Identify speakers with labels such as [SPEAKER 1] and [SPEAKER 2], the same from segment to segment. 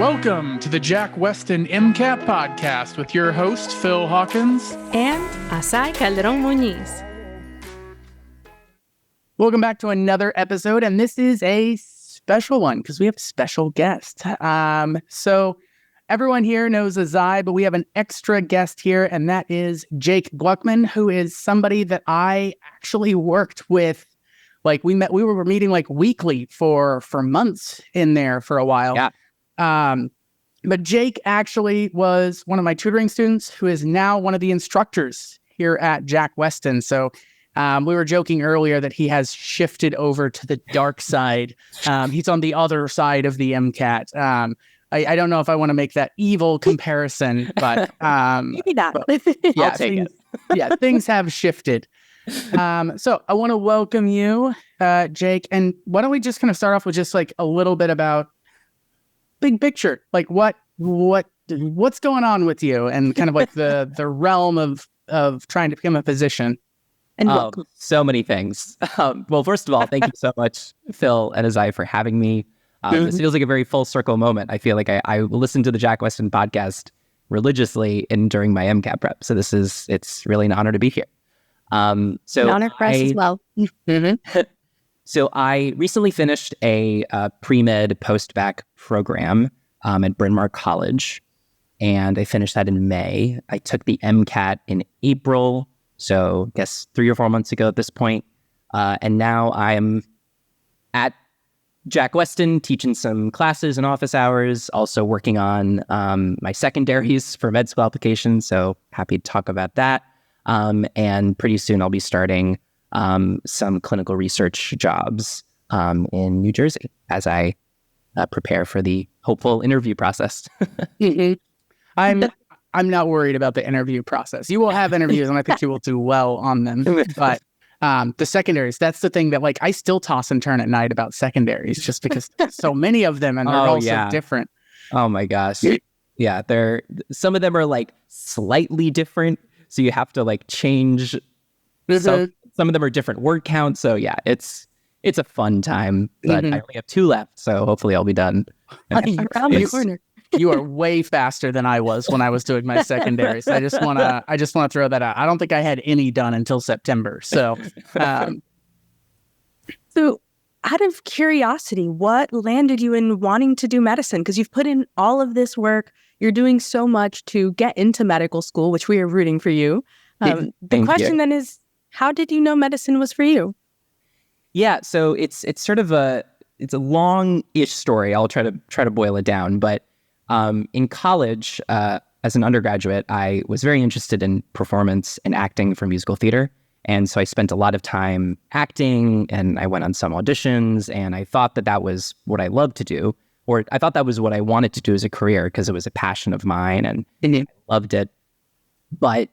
[SPEAKER 1] Welcome to the Jack Westin MCAT podcast with your host, Phil Hawkins.
[SPEAKER 2] And Azaii Calderon-Muñiz.
[SPEAKER 3] Welcome back to another episode, and this is a special one because we have special guests. So everyone here knows Azaii, but we have an extra guest here, and that is Jake Gluckman, who is somebody that I actually worked with. Like we were meeting like weekly for months in there for a while.
[SPEAKER 4] Yeah.
[SPEAKER 3] But Jake actually was one of my tutoring students who is now one of the instructors here at Jack Westin. So we were joking earlier that he has shifted over to the dark side. He's on the other side of the MCAT. I don't know if I want to make that evil comparison, but
[SPEAKER 2] Maybe not.
[SPEAKER 3] yeah,
[SPEAKER 4] I'll take it.
[SPEAKER 3] Things have shifted. So I want to welcome you, Jake. And why don't we just kind of start off with just like a little bit about big picture, like what's going on with you, and kind of like the realm of trying to become a physician.
[SPEAKER 2] And welcome.
[SPEAKER 4] So many things. Well, first of all, thank you so much, Phil and Azaii, for having me. This feels like a very full circle moment. I feel like I listened to the Jack Westin podcast religiously during my MCAT prep. So it's really an honor to be here.
[SPEAKER 2] An honor for us as well.
[SPEAKER 4] So I recently finished a pre-med post-bac program at Bryn Mawr College, and I finished that in May. I took the MCAT in April, so I guess 3 or 4 months ago at this point. And now I'm at Jack Westin teaching some classes and office hours, also working on my secondaries for med school applications, so happy to talk about that. And pretty soon I'll be starting some clinical research jobs in New Jersey as I prepare for the hopeful interview process.
[SPEAKER 3] I'm not worried about the interview process. You will have interviews, and I think you will do well on them. But the secondaries, that's the thing that like I still toss and turn at night about secondaries, just because there's so many of them and they're all so different.
[SPEAKER 4] Oh my gosh. Yeah, some of them are like slightly different, so you have to like change. Some of them are different word counts. So yeah, it's a fun time, but I only have 2 left. So hopefully I'll be done.
[SPEAKER 2] Around the corner.
[SPEAKER 3] You are way faster than I was when I was doing my secondaries. I just want to throw that out. I don't think I had any done until September. So,
[SPEAKER 2] So out of curiosity, what landed you in wanting to do medicine? Because you've put in all of this work. You're doing so much to get into medical school, which we are rooting for you. The question then is, how did you know medicine was for you?
[SPEAKER 4] Yeah, so it's sort of a long-ish story. I'll try to boil it down. But in college, as an undergraduate, I was very interested in performance and acting for musical theater. And so I spent a lot of time acting, and I went on some auditions, and I thought that was what I loved to do, or I thought that was what I wanted to do as a career because it was a passion of mine, and I loved it. But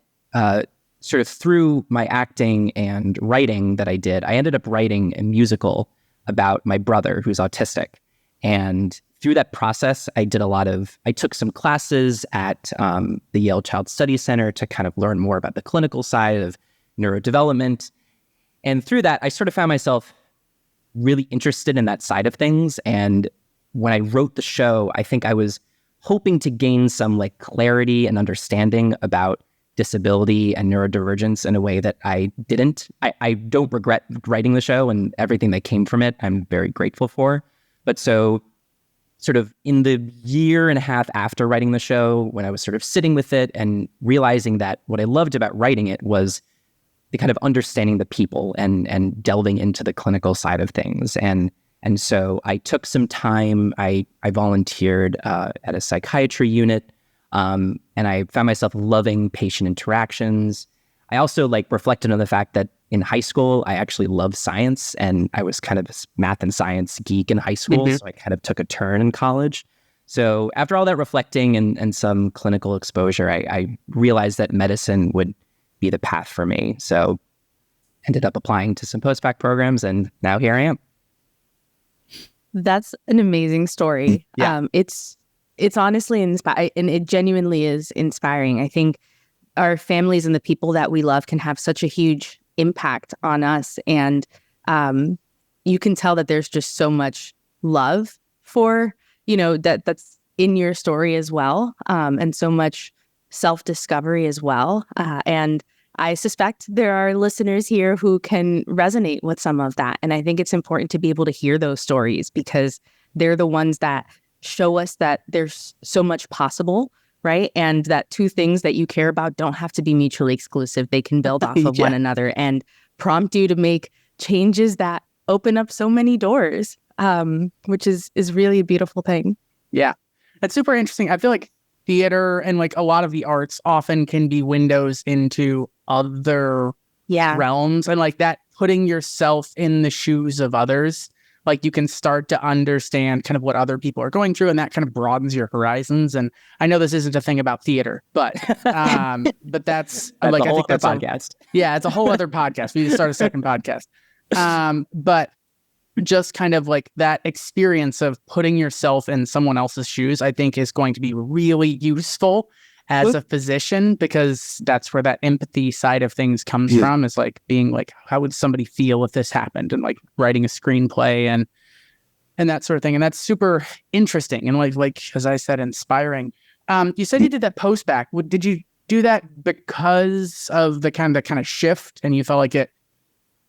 [SPEAKER 4] sort of through my acting and writing that I did, I ended up writing a musical about my brother who's autistic. And through that process, I took some classes at the Yale Child Studies Center to kind of learn more about the clinical side of neurodevelopment. And through that, I sort of found myself really interested in that side of things. And when I wrote the show, I think I was hoping to gain some like clarity and understanding about disability and neurodivergence in a way that I didn't. I don't regret writing the show, and everything that came from it, I'm very grateful for. But so sort of in the year and a half after writing the show, when I was sort of sitting with it and realizing that what I loved about writing it was the kind of understanding the people and delving into the clinical side of things. And so I took some time. I volunteered at a psychiatry unit. And I found myself loving patient interactions. I also reflected on the fact that in high school, I actually loved science, and I was kind of a math and science geek in high school. So I kind of took a turn in college. So after all that reflecting and some clinical exposure, I realized that medicine would be the path for me. So ended up applying to some post-bac programs, and now here I am.
[SPEAKER 2] That's an amazing story.
[SPEAKER 3] Yeah.
[SPEAKER 2] It's honestly inspiring, and it genuinely is inspiring. I think our families and the people that we love can have such a huge impact on us. And you can tell that there's just so much love for, that's in your story as well, and so much self-discovery as well. And I suspect there are listeners here who can resonate with some of that. And I think it's important to be able to hear those stories because they're the ones that show us that there's so much possible, right? And that two things that you care about don't have to be mutually exclusive. They can build off of one another and prompt you to make changes that open up so many doors, which is really a beautiful thing.
[SPEAKER 3] Yeah, that's super interesting. I feel like theater and like a lot of the arts often can be windows into other realms, and like that putting yourself in the shoes of others, like you can start to understand kind of what other people are going through, and that kind of broadens your horizons. And I know this isn't a thing about theater, but that's like, I think that's
[SPEAKER 4] podcast.
[SPEAKER 3] It's a whole other podcast. We need to start a second podcast. But just kind of like that experience of putting yourself in someone else's shoes, I think is going to be really useful as a physician, because that's where that empathy side of things comes from, is like being like, how would somebody feel if this happened, and like writing a screenplay and that sort of thing. And that's super interesting. And like, as I said, inspiring. You said you did that post-bac. Did you do that because of the kind of shift, and you felt like it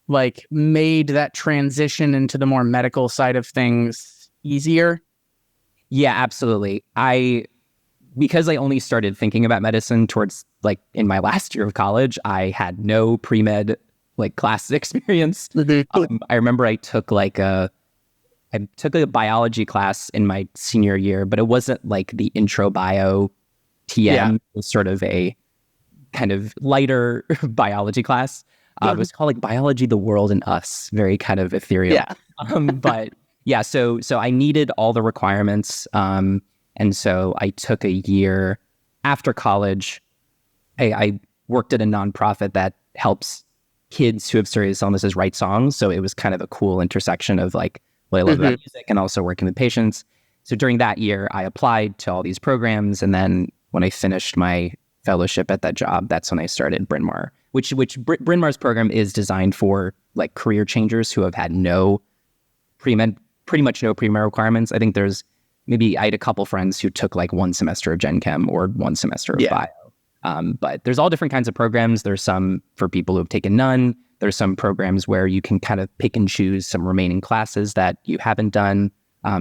[SPEAKER 3] like made that transition into the more medical side of things easier?
[SPEAKER 4] Yeah, absolutely. Because I only started thinking about medicine towards like in my last year of college, I had no pre-med like class experience. I remember I took a biology class in my senior year, but it wasn't like the intro bio TM. It was sort of a kind of lighter biology class. It was called like Biology, the World, and Us. Very kind of ethereal. But yeah, so I needed all the requirements. And so I took a year after college. I worked at a nonprofit that helps kids who have serious illnesses write songs. So it was kind of a cool intersection of like what I love about music and also working with patients. So during that year, I applied to all these programs. And then when I finished my fellowship at that job, that's when I started Bryn Mawr, which Bryn Mawr's program is designed for like career changers who have had pretty much no pre-med requirements. I think I had a couple friends who took like one semester of Gen Chem or one semester of bio. But there's all different kinds of programs. There's some for people who have taken none. There's some programs where you can kind of pick and choose some remaining classes that you haven't done.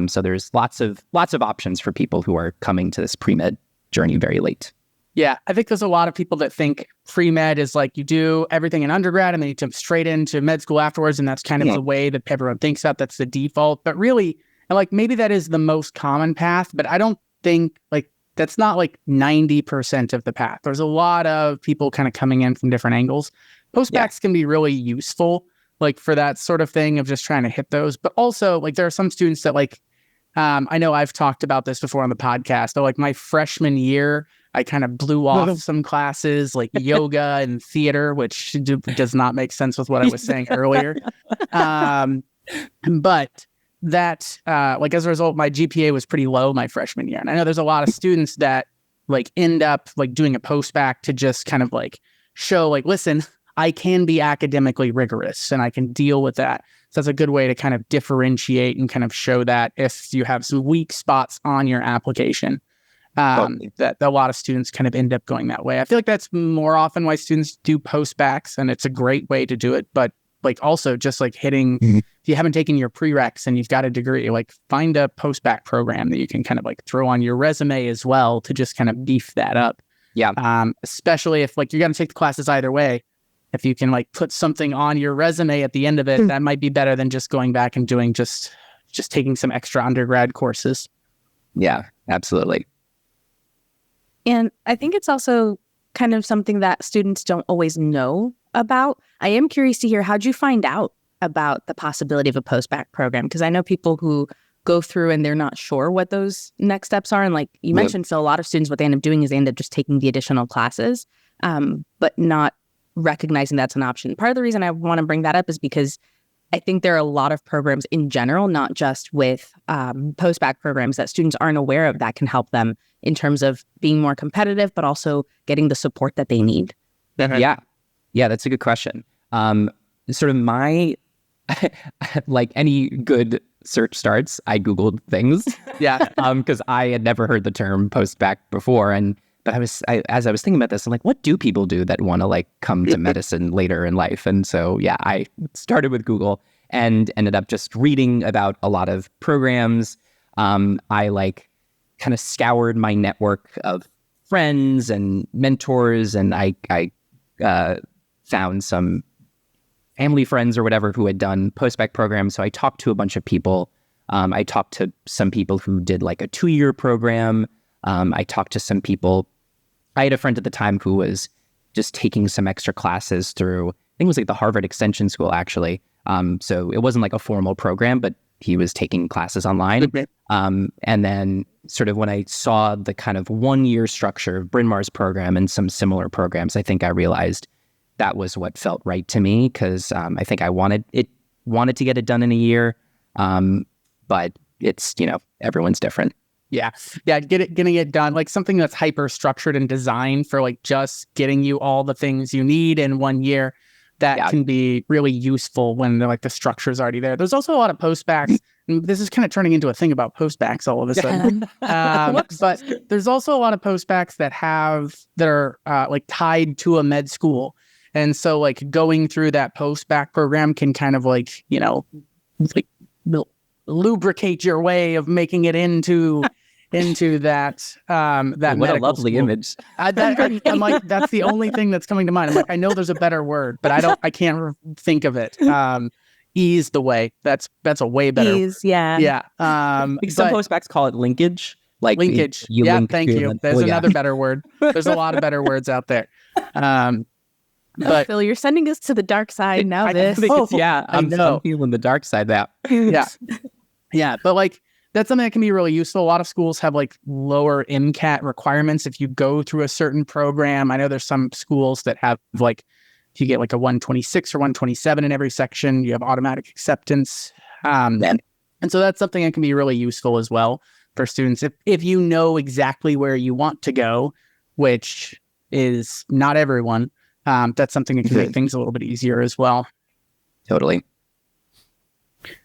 [SPEAKER 4] So there's lots of options for people who are coming to this pre-med journey very late.
[SPEAKER 3] Yeah, I think there's a lot of people that think pre-med is like you do everything in undergrad and then you jump straight into med school afterwards. And that's kind of the way that everyone thinks that. That's the default. But really, like maybe that is the most common path, but I don't think like that's not like 90% of the path. There's a lot of people kind of coming in from different angles. Post-bacs can be really useful, like for that sort of thing of just trying to hit those. But also like there are some students that like, I know I've talked about this before on the podcast. So like my freshman year, I kind of blew off some classes like yoga and theater, which does not make sense with what I was saying earlier. But that, like as a result, my GPA was pretty low my freshman year. And I know there's a lot of students that like end up like doing a post-bac to just kind of like show like, listen, I can be academically rigorous and I can deal with that. So that's a good way to kind of differentiate and kind of show that if you have some weak spots on your application, that a lot of students kind of end up going that way. I feel like that's more often why students do post-bacs, and it's a great way to do it. But like also just like hitting, if you haven't taken your prereqs and you've got a degree, like find a post-bac program that you can kind of like throw on your resume as well to just kind of beef that up. Yeah. Especially if like you're going to take the classes either way. If you can like put something on your resume at the end of it, that might be better than just going back and doing just taking some extra undergrad courses.
[SPEAKER 4] Yeah, absolutely.
[SPEAKER 2] And I think it's also kind of something that students don't always know about. I am curious to hear, how'd you find out about the possibility of a post-bac program? Because I know people who go through and they're not sure what those next steps are. And like you mentioned, Phil, a lot of students, what they end up doing is they end up just taking the additional classes, but not recognizing that's an option. Part of the reason I want to bring that up is because I think there are a lot of programs in general, not just with post-bac programs, that students aren't aware of that can help them in terms of being more competitive, but also getting the support that they need.
[SPEAKER 4] Yeah, that's a good question. Sort of my, like any good search starts, I Googled things.
[SPEAKER 3] Yeah.
[SPEAKER 4] Because I had never heard the term post-bac before. But as I was thinking about this, I'm like, what do people do that want to like come to medicine later in life? And so, yeah, I started with Google and ended up just reading about a lot of programs. I like kind of scoured my network of friends and mentors, and I found some family friends or whatever who had done post-bac programs. So I talked to a bunch of people. I talked to some people who did like a 2-year program. I talked to some people. I had a friend at the time who was just taking some extra classes through, I think it was like the Harvard Extension School, actually. So it wasn't like a formal program, but he was taking classes online.
[SPEAKER 3] Okay.
[SPEAKER 4] And then sort of when I saw the kind of 1-year structure of Bryn Mawr's program and some similar programs, I think I realized that was what felt right to me, because I think I wanted to get it done in a year. But it's, everyone's different.
[SPEAKER 3] Yeah. Getting it done, like something that's hyper structured and designed for like just getting you all the things you need in 1 year. That can be really useful when like the structure is already there. There's also a lot of post-bacs. And this is kind of turning into a thing about post-bacs all of a sudden. But there's also a lot of post-bacs that are like tied to a med school. And so like going through that post-bac program can kind of like, like lubricate your way of making it into that
[SPEAKER 4] what a lovely
[SPEAKER 3] school.
[SPEAKER 4] image.
[SPEAKER 3] I'm like, that's the only thing that's coming to mind. I'm like, I know there's a better word, but I can't think of it. Ease the way. That's a way better
[SPEAKER 2] Ease, yeah.
[SPEAKER 3] Yeah.
[SPEAKER 4] Some postbacks call it linkage. Like
[SPEAKER 3] linkage.
[SPEAKER 4] You
[SPEAKER 3] yeah,
[SPEAKER 4] link
[SPEAKER 3] thank you. There's another better word. There's a lot of better words out there. But
[SPEAKER 2] Phil, you're sending us to the dark side now.
[SPEAKER 4] I'm feeling the dark side now.
[SPEAKER 3] Yeah. But like, that's something that can be really useful. A lot of schools have like lower MCAT requirements if you go through a certain program. I know there's some schools that have like, if you get like a 126 or 127 in every section, you have automatic acceptance. And so that's something that can be really useful as well for students. If you know exactly where you want to go, which is not everyone, that's something that can make things a little bit easier as well.
[SPEAKER 4] Totally.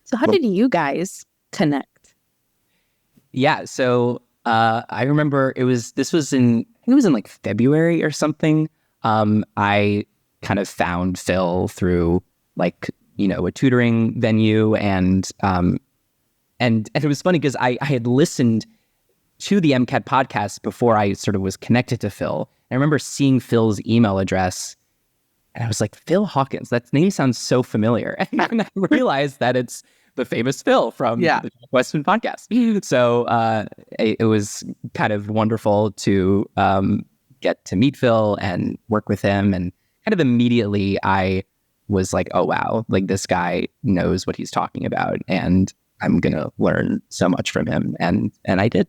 [SPEAKER 2] So how did you guys connect?
[SPEAKER 4] Yeah, so I remember it was in like February or something. I kind of found Phil through like, a tutoring venue, and it was funny because I had listened to the MCAT podcast before I sort of was connected to Phil. I remember seeing Phil's email address, and I was like, Phil Hawkins, that name sounds so familiar. And I realized that it's the famous Phil from the Jack Westin podcast. So it was kind of wonderful to get to meet Phil and work with him. And kind of immediately I was like, oh, wow, like this guy knows what he's talking about, and I'm going to learn so much from him. And I did.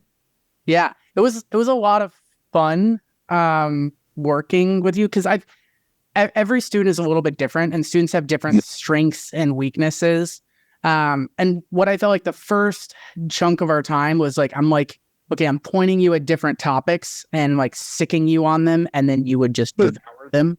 [SPEAKER 3] Yeah, it was a lot of fun working with you, because every student is a little bit different, and students have different strengths and weaknesses. And what I felt like the first chunk of our time was like, I'm like, okay, I'm pointing you at different topics and like sicking you on them, and then you would just devour them.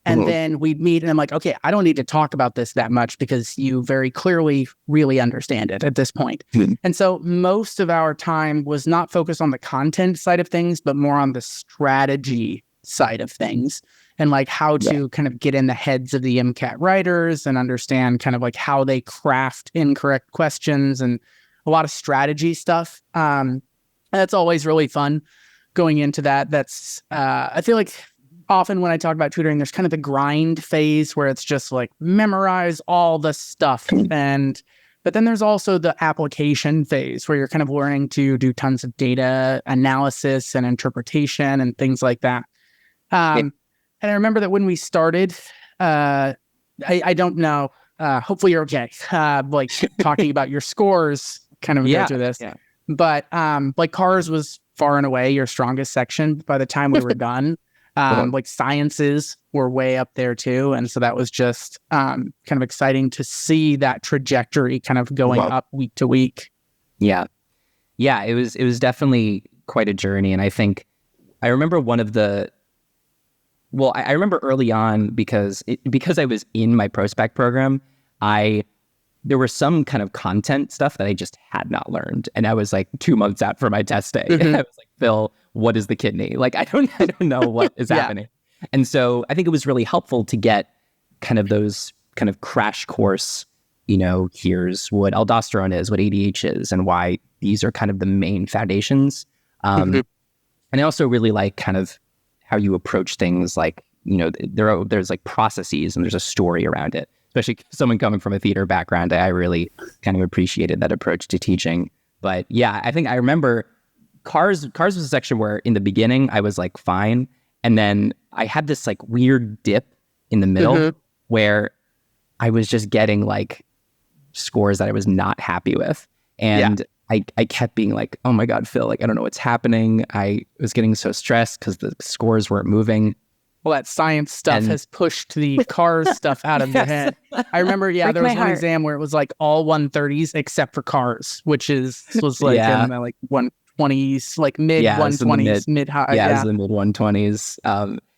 [SPEAKER 3] And then we'd meet, and I'm like, okay, I don't need to talk about this that much because you very clearly really understand it at this point. And so most of our time was not focused on the content side of things, but more on the strategy side of things, and like how to kind of get in the heads of the MCAT writers and understand kind of like how they craft incorrect questions, and a lot of strategy stuff. That's always really fun going into that. That's, I feel like often when I talk about tutoring, there's kind of the grind phase where it's just like memorize all the stuff. But then there's also the application phase where you're kind of learning to do tons of data analysis and interpretation and things like that. And I remember that when we started, I don't know, hopefully you're okay, like talking about your scores, kind of go through this. Yeah. But like cars was far and away your strongest section by the time we were done. Like sciences were way up there too. And so that was just kind of exciting to see that trajectory kind of going up week to week. Yeah.
[SPEAKER 4] Yeah, it was definitely quite a journey. And I think I remember I remember early on because I was in my post-bac program, I there were some kind of content stuff that I just had not learned. And I was like 2 months out for my test day.
[SPEAKER 3] Mm-hmm.
[SPEAKER 4] I was like, Phil, what is the kidney? Like, I don't know what is happening. And so I think it was really helpful to get kind of those kind of crash course, here's what aldosterone is, what ADH is, and why these are kind of the main foundations. And I also really like kind of how you approach things, like, there's like processes and there's a story around it, especially someone coming from a theater background. I really kind of appreciated that approach to teaching. But yeah, I think I remember cars was a section where in the beginning I was like fine. And then I had this like weird dip in the middle where I was just getting like scores that I was not happy with. And I kept being like, oh my God, Phil, like, I don't know what's happening. I was getting so stressed because the scores weren't moving.
[SPEAKER 3] Well, that science stuff has pushed the cars stuff out of your head. I remember, there was one exam where it was like all 130s except for cars, which was like in the like 120s, like mid 120s, mid high.
[SPEAKER 4] Yeah, it was the mid 120s.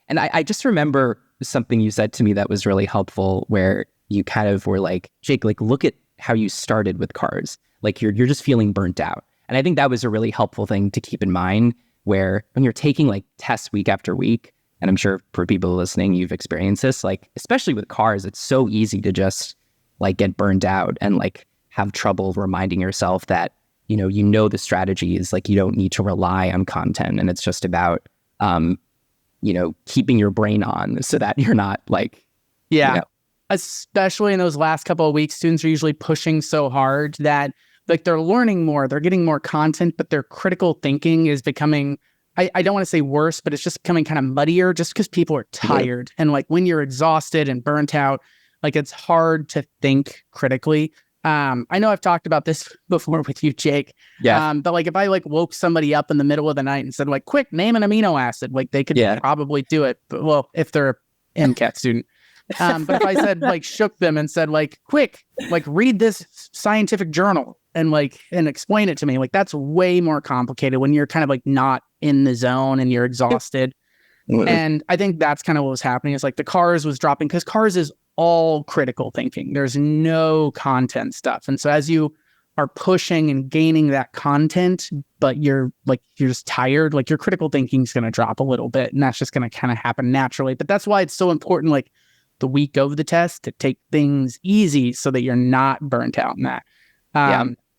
[SPEAKER 4] And I just remember something you said to me that was really helpful, where you kind of were like, Jake, like, look at how you started with cars. Like you're just feeling burnt out. And I think that was a really helpful thing to keep in mind, where when you're taking like tests week after week, and I'm sure for people listening, you've experienced this, like, especially with cars, it's so easy to just like get burned out and like have trouble reminding yourself that, the strategies, like you don't need to rely on content. And it's just about, keeping your brain on so that you're not like,
[SPEAKER 3] especially in those last couple of weeks, students are usually pushing so hard that like they're learning more, they're getting more content, but their critical thinking is becoming, I don't want to say worse, but it's just becoming kind of muddier just because people are tired. And like when you're exhausted and burnt out, like it's hard to think critically. I know I've talked about this before with you, Jake. But like if I like woke somebody up in the middle of the night and said like, quick, name an amino acid, like they could probably do it. But well, if they're an MCAT student. But if I said like shook them and said like, quick, like read this scientific journal and explain it to me, like that's way more complicated when you're kind of like not in the zone and you're exhausted. And I think that's kind of what was happening, is like the cars was dropping, because cars is all critical thinking. There's no content stuff. And so as you are pushing and gaining that content, but you're just tired, like your critical thinking is going to drop a little bit, and that's just going to kind of happen naturally. But that's why it's so important, like the week of the test, to take things easy so that you're not burnt out in that.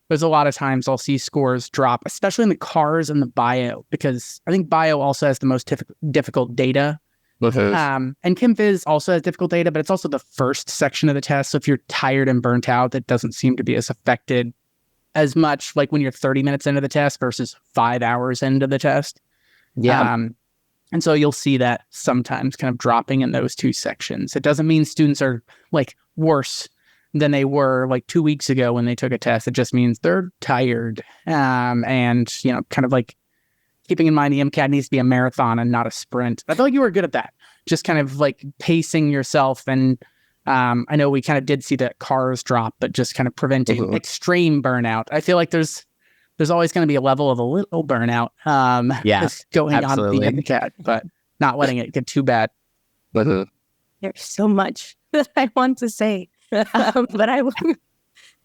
[SPEAKER 3] There's a lot of times I'll see scores drop, especially in the cars and the bio, because I think bio also has the most difficult data. And Chem Phys also has difficult data, but it's also the first section of the test. So if you're tired and burnt out, that doesn't seem to be as affected as much, like when you're 30 minutes into the test versus 5 hours into the test. And so you'll see that sometimes kind of dropping in those two sections. It doesn't mean students are like worse than they were like 2 weeks ago when they took a test. It just means they're tired. And, kind of like keeping in mind the MCAT needs to be a marathon and not a sprint. I feel like you were good at that. Just kind of like pacing yourself. And I know we kind of did see that cars drop, but just kind of preventing extreme burnout. I feel like there's always going to be a level of a little burnout going on in the MCAT, but not letting it get too bad.
[SPEAKER 2] There's so much that I want to say, but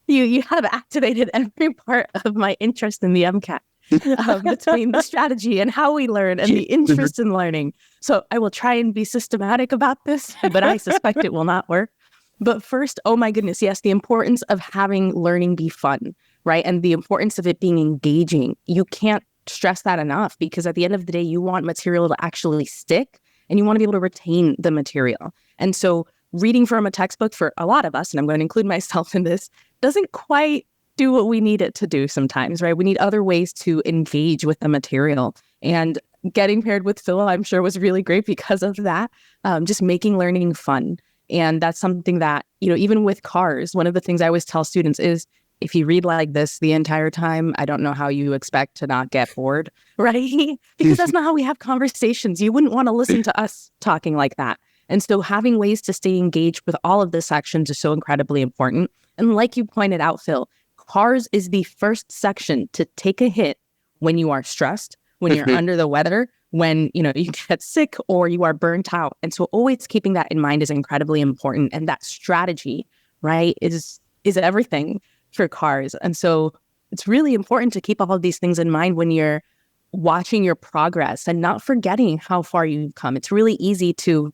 [SPEAKER 2] you have activated every part of my interest in the MCAT. Between the strategy and how we learn and the interest in learning. So I will try and be systematic about this, but I suspect it will not work. But first, oh my goodness, yes, the importance of having learning be fun, right? And the importance of it being engaging. You can't stress that enough, because at the end of the day, you want material to actually stick and you want to be able to retain the material. And so reading from a textbook for a lot of us, and I'm going to include myself in this, doesn't quite do what we need it to do sometimes, right? We need other ways to engage with the material. And getting paired with Phil, I'm sure, was really great because of that. Just making learning fun. And that's something that, even with cars, one of the things I always tell students is, if you read like this the entire time, I don't know how you expect to not get bored, right? Because that's not how we have conversations. You wouldn't want to listen to us talking like that. And so having ways to stay engaged with all of the sections is so incredibly important. And like you pointed out, Phil, cars is the first section to take a hit when you are stressed, when you're under the weather, when, you get sick or you are burnt out. And so always keeping that in mind is incredibly important. And that strategy, right, is is everything for cars. And so it's really important to keep all of these things in mind when you're watching your progress and not forgetting how far you've come. It's really easy to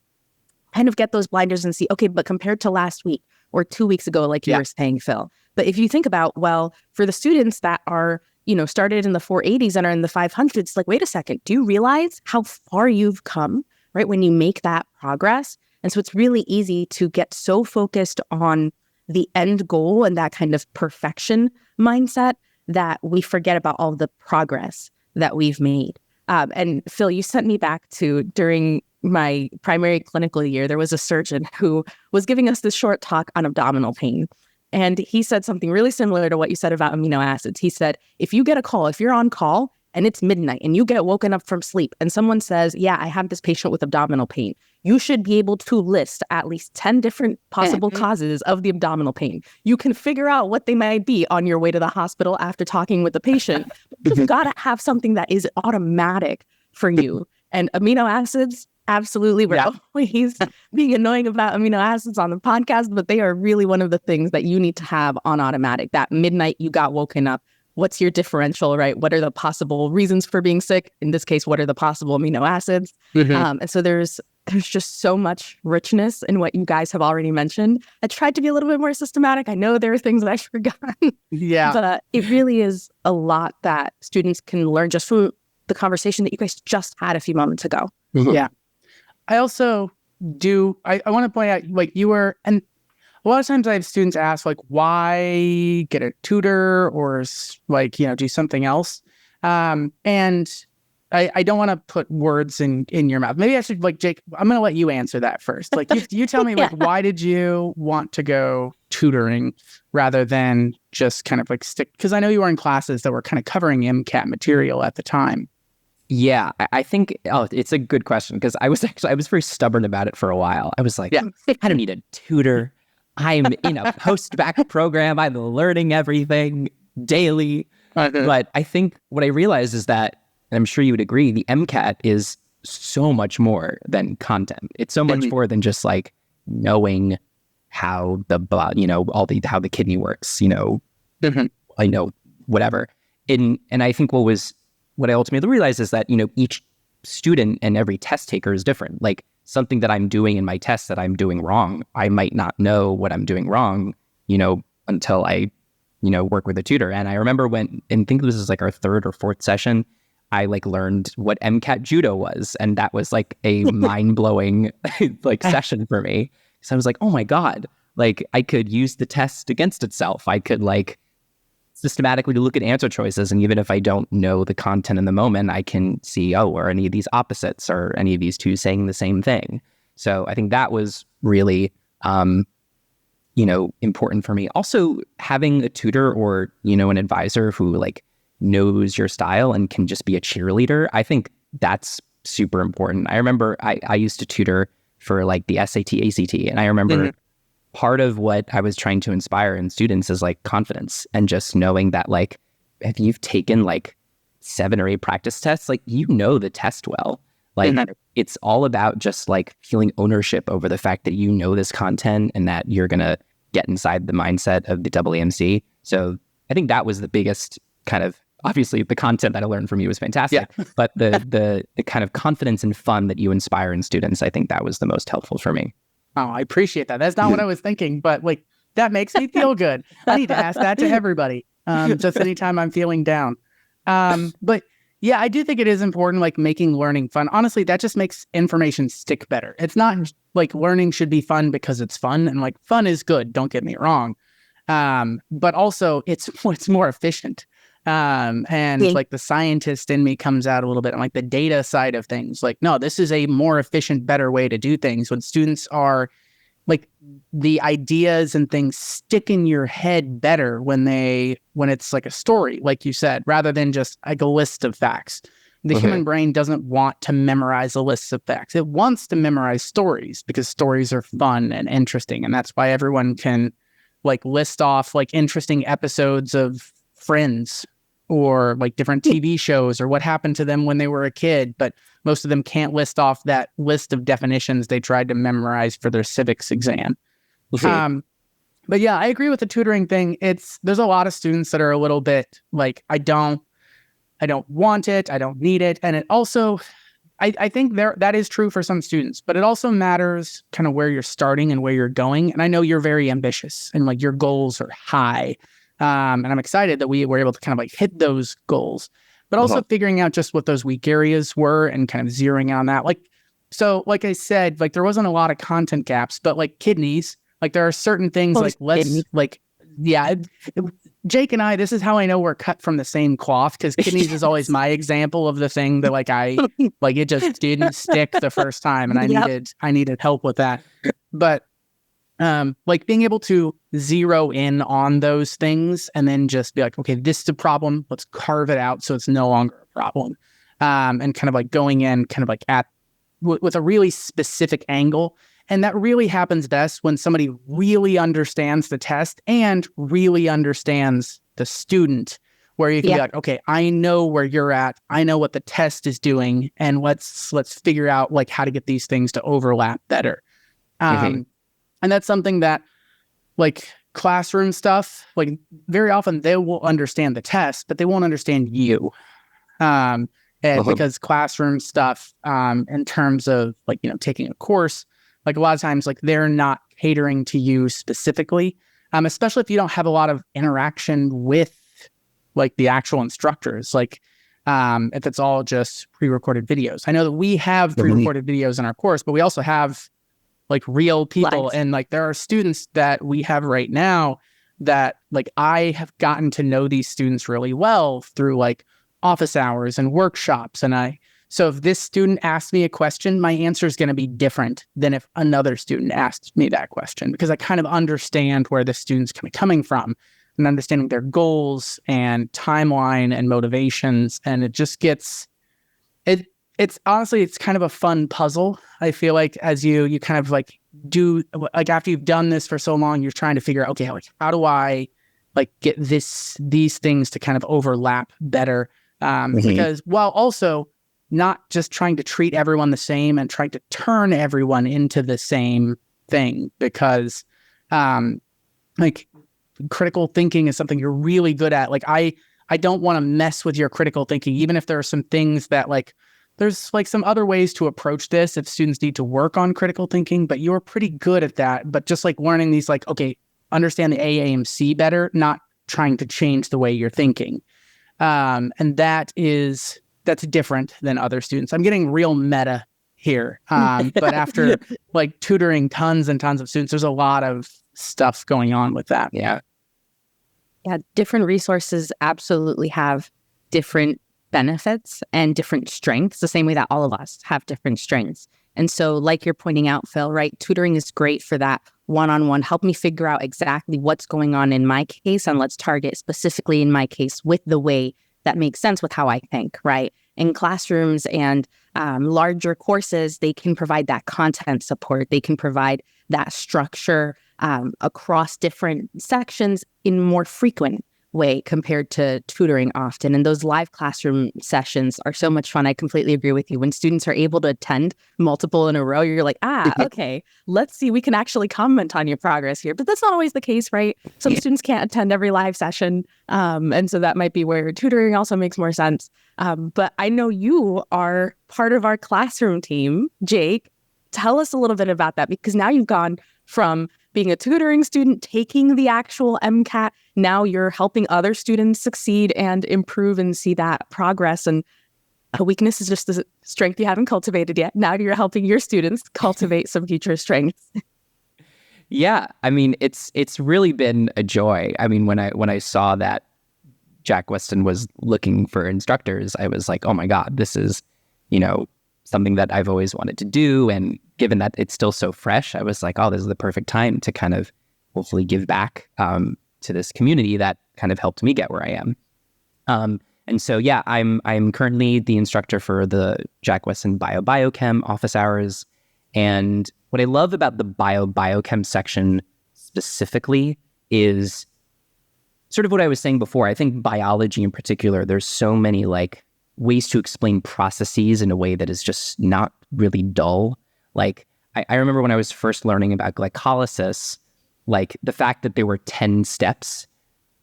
[SPEAKER 2] kind of get those blinders and see, okay, but compared to last week or 2 weeks ago, like you were saying, Phil. But if you think about, well, for the students that are, started in the 480s and are in the 500s, like, wait a second, do you realize how far you've come, right? When you make that progress. And so it's really easy to get so focused on the end goal and that kind of perfection mindset that we forget about all the progress that we've made. And Phil, you sent me back to during my primary clinical year, there was a surgeon who was giving us this short talk on abdominal pain. And he said something really similar to what you said about amino acids. He said, if you get a call, if you're on call and it's midnight and you get woken up from sleep and someone says, yeah, I have this patient with abdominal pain, you should be able to list at least 10 different possible causes of the abdominal pain. You can figure out what they might be on your way to the hospital after talking with the patient. You've got to have something that is automatic for you. And amino acids, absolutely. We're always being annoying about amino acids on the podcast, but they are really one of the things that you need to have on automatic. That midnight you got woken up. What's your differential, right? What are the possible reasons for being sick? In this case, what are the possible amino acids? And so there's just so much richness in what you guys have already mentioned. I tried to be a little bit more systematic. I know there are things that I forgot. But it really is a lot that students can learn just from the conversation that you guys just had a few moments ago.
[SPEAKER 3] Yeah. I also I want to point out, like, you were, and a lot of times I have students ask, like, why get a tutor or, like, do something else? And I don't want to put words in your mouth. Maybe I should, like, Jake, I'm going to let you answer that first. Like, you tell me, like, why did you want to go tutoring rather than just kind of like because I know you were in classes that were kind of covering MCAT material at the time.
[SPEAKER 4] Yeah, I think, it's a good question, because I was very stubborn about it for a while. I was like, I don't need a tutor. I'm in a post-bac program. I'm learning everything daily. But I think what I realized is that, and I'm sure you would agree, the MCAT is so much more than content. It's so much more than just like knowing how how the kidney works, I know whatever. And I think what I ultimately realized is that, each student and every test taker is different. Like, something that I'm doing in my test that I'm doing wrong, I might not know what I'm doing wrong, until I, work with a tutor. And I remember and I think this was like our third or fourth session, I like learned what MCAT judo was. And that was like a mind-blowing like session for me. So I was like, oh my God, like, I could use the test against itself. I could like systematically look at answer choices. And even if I don't know the content in the moment, I can see, are any of these opposites or any of these two saying the same thing? So I think that was really, important for me. Also, having a tutor or, an advisor who like knows your style and can just be a cheerleader, I think that's super important. I remember I used to tutor for like the SAT, ACT, and I remember part of what I was trying to inspire in students is like confidence and just knowing that, like, if you've taken like 7 or 8 practice tests, like, the test well. Like, it's all about just like feeling ownership over the fact that this content and that you're going to get inside the mindset of the AAMC. So I think that was the biggest kind of, obviously the content that I learned from you was fantastic, but the kind of confidence and fun that you inspire in students, I think that was the most helpful for me.
[SPEAKER 3] Oh, I appreciate that. That's not what I was thinking, but like, that makes me feel good. I need to ask that to everybody. Just anytime I'm feeling down. But yeah, I do think it is important, like, making learning fun. Honestly, that just makes information stick better. It's not like learning should be fun because it's fun, and like, fun is good, don't get me wrong. But also it's more efficient. Like, the scientist in me comes out a little bit, and like the data side of things, like, no, this is a more efficient, better way to do things. When students are like, the ideas and things stick in your head better when it's like a story, like you said, rather than just like a list of facts. The human brain doesn't want to memorize a list of facts. It wants to memorize stories because stories are fun and interesting. And that's why everyone can like list off like interesting episodes of Friends or like different TV shows or what happened to them when they were a kid, but most of them can't list off that list of definitions they tried to memorize for their civics exam. But yeah, I agree with the tutoring thing. There's a lot of students that are a little bit like, I don't want it, I don't need it. And it also, I think that is true for some students, but it also matters kind of where you're starting and where you're going. And I know you're very ambitious and like your goals are high. And I'm excited that we were able to kind of like hit those goals, but also figuring out just what those weak areas were and kind of zeroing in on that. So like I said, like there wasn't a lot of content gaps, but like kidneys, like there are certain things Jake and I, this is how I know we're cut from the same cloth, because kidneys is always my example of the thing that like it just didn't stick the first time, and I needed help with that. But like being able to zero in on those things and then just be like, okay, this is a problem. Let's carve it out so it's no longer a problem. And kind of like going in kind of like with a really specific angle. And that really happens best when somebody really understands the test and really understands the student, where you can be like, okay, I know where you're at. I know what the test is doing. And let's figure out like how to get these things to overlap better. And that's something that like classroom stuff, like very often they will understand the test, but they won't understand you. And because classroom stuff, in terms of like, taking a course, like a lot of times, like they're not catering to you specifically, especially if you don't have a lot of interaction with like the actual instructors. Like if it's all just pre-recorded videos. I know that we have pre-recorded videos in our course, but we also have like real people. And like there are students that we have right now that like I have gotten to know these students really well through like office hours and workshops. So if this student asks me a question, my answer is going to be different than if another student asked me that question, because I kind of understand where the student's coming from and understanding their goals and timeline and motivations. And it just gets, it's honestly, it's kind of a fun puzzle. I feel like as you kind of like do, like after you've done this for so long, you're trying to figure out, okay, like how do I like get these things to kind of overlap better? Because while also not just trying to treat everyone the same and trying to turn everyone into the same thing, because like critical thinking is something you're really good at. Like I don't want to mess with your critical thinking, even if there are some things that like, there's like some other ways to approach this if students need to work on critical thinking, but you're pretty good at that. But just like learning these, like, okay, understand the AAMC better, not trying to change the way you're thinking. And that's different than other students. I'm getting real meta here. But after like tutoring tons and tons of students, there's a lot of stuff going on with that.
[SPEAKER 2] Yeah, different resources absolutely have different benefits and different strengths, the same way that all of us have different strengths. And so like you're pointing out, Phil, right? Tutoring is great for that one-on-one. Help me figure out exactly what's going on in my case, and let's target specifically in my case with the way that makes sense with how I think, right? In classrooms and larger courses, they can provide that content support. They can provide that structure across different sections in more frequent way compared to tutoring often. And those live classroom sessions are so much fun. I completely agree with you. When students are able to attend multiple in a row, you're like, okay, let's see, we can actually comment on your progress here. But that's not always the case, right? Some students can't attend every live session. And so that might be where tutoring also makes more sense. But I know you are part of our classroom team, Jake. Tell us a little bit about that, because now you've gone from being a tutoring student, taking the actual MCAT, now you're helping other students succeed and improve and see that progress. And a weakness is just the strength you haven't cultivated yet. Now you're helping your students cultivate some future strengths.
[SPEAKER 4] Yeah, I mean, it's really been a joy. I mean, when I saw that Jack Westin was looking for instructors, I was like, oh my God, this is, something that I've always wanted to do. And given that it's still so fresh, I was like, oh, this is the perfect time to kind of hopefully give back to this community that kind of helped me get where I am. And so, yeah, I'm currently the instructor for the Jack Westin Biochem office hours. And what I love about the biochem section specifically is sort of what I was saying before. I think biology in particular, there's so many like ways to explain processes in a way that is just not really dull. Like I remember when I was first learning about glycolysis, like the fact that there were 10 steps,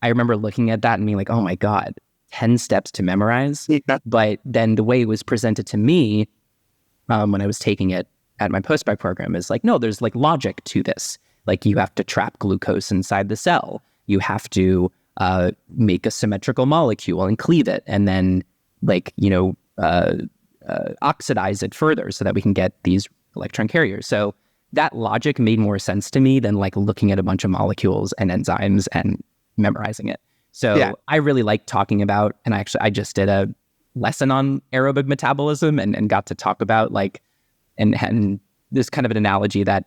[SPEAKER 4] I remember looking at that and being like, oh my God, 10 steps to memorize.
[SPEAKER 3] Yeah.
[SPEAKER 4] But then the way it was presented to me when I was taking it at my postbac program is like, no, there's like logic to this. Like you have to trap glucose inside the cell. You have to make a symmetrical molecule and cleave it, and then like, oxidize it further so that we can get these electron carriers. So that logic made more sense to me than like looking at a bunch of molecules and enzymes and memorizing it. So I really like talking about, and I just did a lesson on aerobic metabolism and got to talk about like, and this kind of an analogy that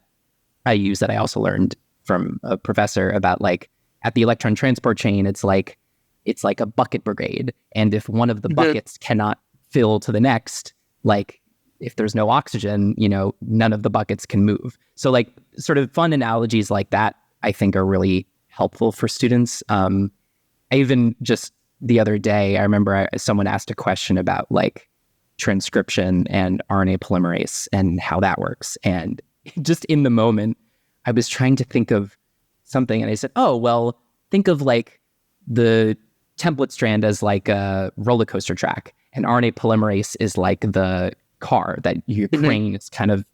[SPEAKER 4] I use that I also learned from a professor about like at the electron transport chain, it's like a bucket brigade. And if one of the buckets cannot fill to the next, like if there's no oxygen, none of the buckets can move. So like sort of fun analogies like that, I think are really helpful for students. I even just the other day, I remember someone asked a question about like transcription and RNA polymerase and how that works. And just in the moment, I was trying to think of something and I said, oh, well, think of like the template strand as like a roller coaster track, and RNA polymerase is like the car that your crane is kind of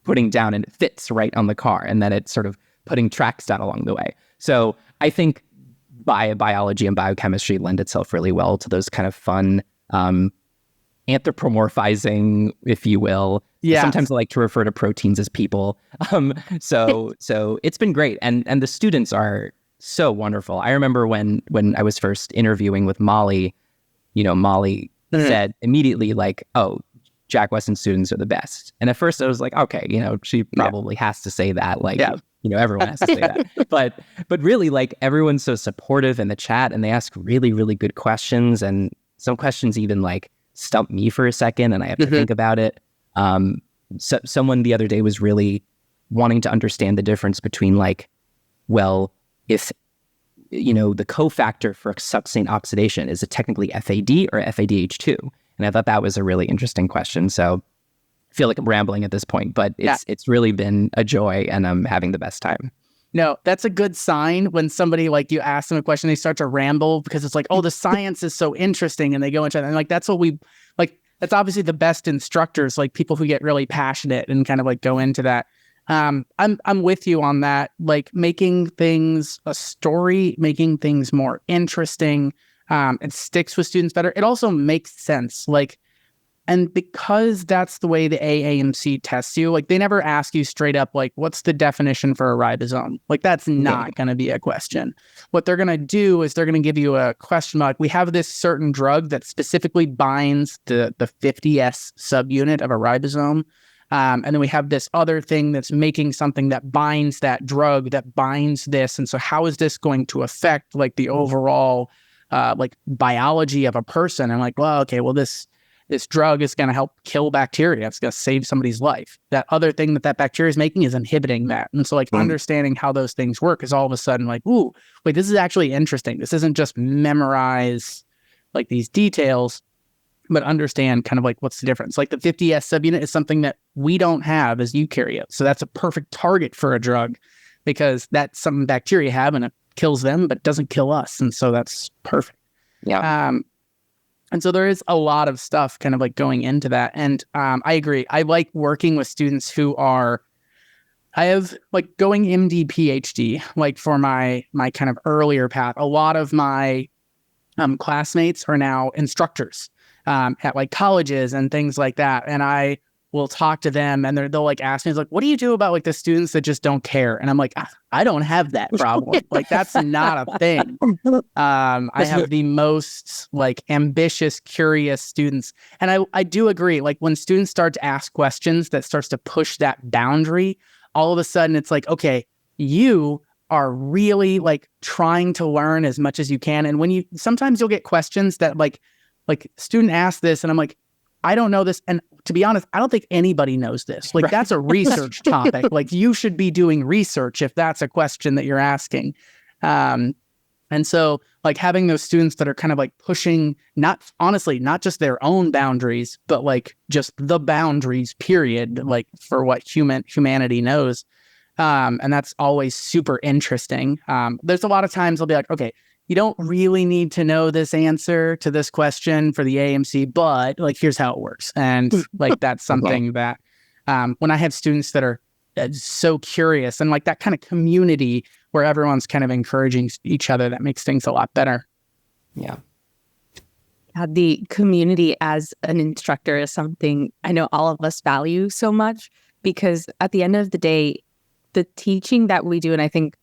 [SPEAKER 4] putting down, and it fits right on the car, and then it's sort of putting tracks down along the way. So I think biology and biochemistry lend itself really well to those kind of fun anthropomorphizing, if you will.
[SPEAKER 3] Yeah.
[SPEAKER 4] Sometimes I like to refer to proteins as people. So it's been great. And the students are so wonderful. I remember when I was first interviewing with Molly, Molly said immediately like, oh, Jack Westin students are the best. And at first I was like, okay, she probably has to say that. Like, everyone has to say that. But really, like, everyone's so supportive in the chat, and they ask really, really good questions. And some questions even like stump me for a second, and I have to think about it. So someone the other day was really wanting to understand the difference between like, well, if the cofactor for succinate oxidation, is it technically FAD or FADH2? And I thought that was a really interesting question. So I feel like I'm rambling at this point, but it's really been a joy, and I'm having the best time.
[SPEAKER 3] No, that's a good sign when somebody, like, you ask them a question, they start to ramble because it's like, oh, the science is so interesting, and they go into it. And like, that's what we like. That's obviously the best instructors, like people who get really passionate and kind of like go into that. I'm with you on that. Like making things a story, making things more interesting. It sticks with students better. It also makes sense. Like, and because that's the way the AAMC tests you, like they never ask you straight up, like, what's the definition for a ribosome? Like that's not going to be a question. What they're going to do is they're going to give you a question like, we have this certain drug that specifically binds the 50S subunit of a ribosome. And then we have this other thing that's making something that binds that drug that binds this. And so how is this going to affect like the overall like biology of a person? And like, well, okay, well, this drug is going to help kill bacteria. It's going to save somebody's life. That other thing that bacteria is making is inhibiting that. And so like understanding how those things work is all of a sudden like, ooh, wait, this is actually interesting. This isn't just memorize like these details, but understand kind of like what's the difference. Like the 50S subunit is something that we don't have as eukaryotes. So that's a perfect target for a drug because that's something bacteria have and it kills them, but doesn't kill us. And so that's perfect.
[SPEAKER 4] Yeah.
[SPEAKER 3] And so there is a lot of stuff kind of like going into that. And I agree. I like working with students who are, I have like going MD, PhD, like for my kind of earlier path. A lot of my classmates are now instructors at like colleges and things like that. And I will talk to them and they'll like ask me, like, what do you do about like the students that just don't care? And I'm like, I don't have that problem. Like, that's not a thing. I have the most like ambitious, curious students. And I do agree. Like when students start to ask questions that starts to push that boundary, all of a sudden it's like, okay, you are really like trying to learn as much as you can. And sometimes you'll get questions that like student asked this and I'm like, I don't know this. And to be honest, I don't think anybody knows this. Like that's a research topic. Like you should be doing research if that's a question that you're asking. And so like having those students that are kind of like pushing, not just their own boundaries, but like just the boundaries period, like for what humanity knows, And that's always super interesting. There's a lot of times I'll be like, okay, you don't really need to know this answer to this question for the AMC, but like, here's how it works. And like, that's something that when I have students that are so curious and like that kind of community where everyone's kind of encouraging each other, that makes things a lot better.
[SPEAKER 4] Yeah.
[SPEAKER 2] The community as an instructor is something I know all of us value so much, because at the end of the day, the teaching that we do, and I think,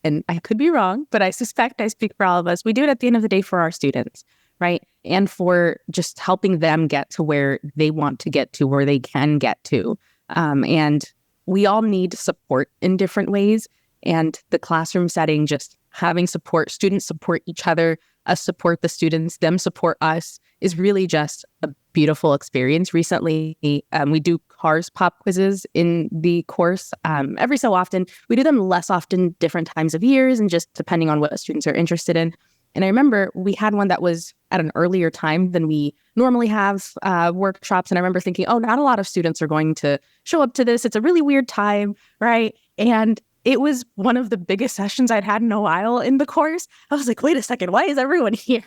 [SPEAKER 2] and I could be wrong, but I suspect I speak for all of us, we do it at the end of the day for our students, right? And for just helping them get to where they want to get to, where they can get to. And we all need support in different ways. And the classroom setting, just having support, students support each other, us support the students, them support us, is really just a beautiful experience. Recently, we do CARS pop quizzes in the course every so often. We do them less often, different times of years, and just depending on what students are interested in. And I remember we had one that was at an earlier time than we normally have workshops. And I remember thinking, oh, not a lot of students are going to show up to this. It's a really weird time, right? And it was one of the biggest sessions I'd had in a while in the course. I was like, wait a second, why is everyone here?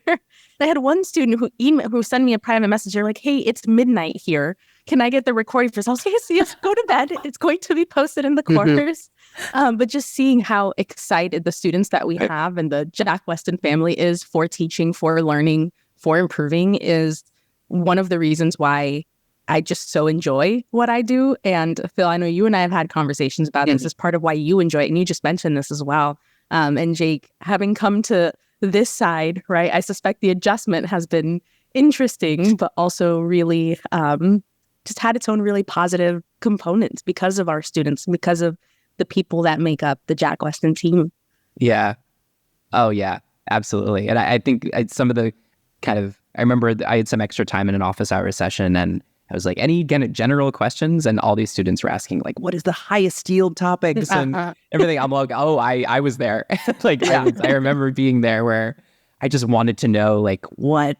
[SPEAKER 2] I had one student who sent me a private message. They're like, hey, it's midnight here. Can I get the recording first? I was like, yes, go to bed. It's going to be posted in the course. But just seeing how excited the students that we have and the Jack Westin family is for teaching, for learning, for improving is one of the reasons why I just so enjoy what I do. And Phil, I know you and I have had conversations about this as part of why you enjoy it. And you just mentioned this as well. And Jake, having come to this side, right, I suspect the adjustment has been interesting, but also really just had its own really positive components because of our students, because of the people that make up the Jack Westin team.
[SPEAKER 4] Yeah. Oh, yeah, absolutely. And I think some of the I remember I had some extra time in an office hours session, and I was like, any general questions? And all these students were asking, like, what is the highest yield topics and everything. I'm like, oh, I was there. Like, yeah. I remember being there where I just wanted to know, like, what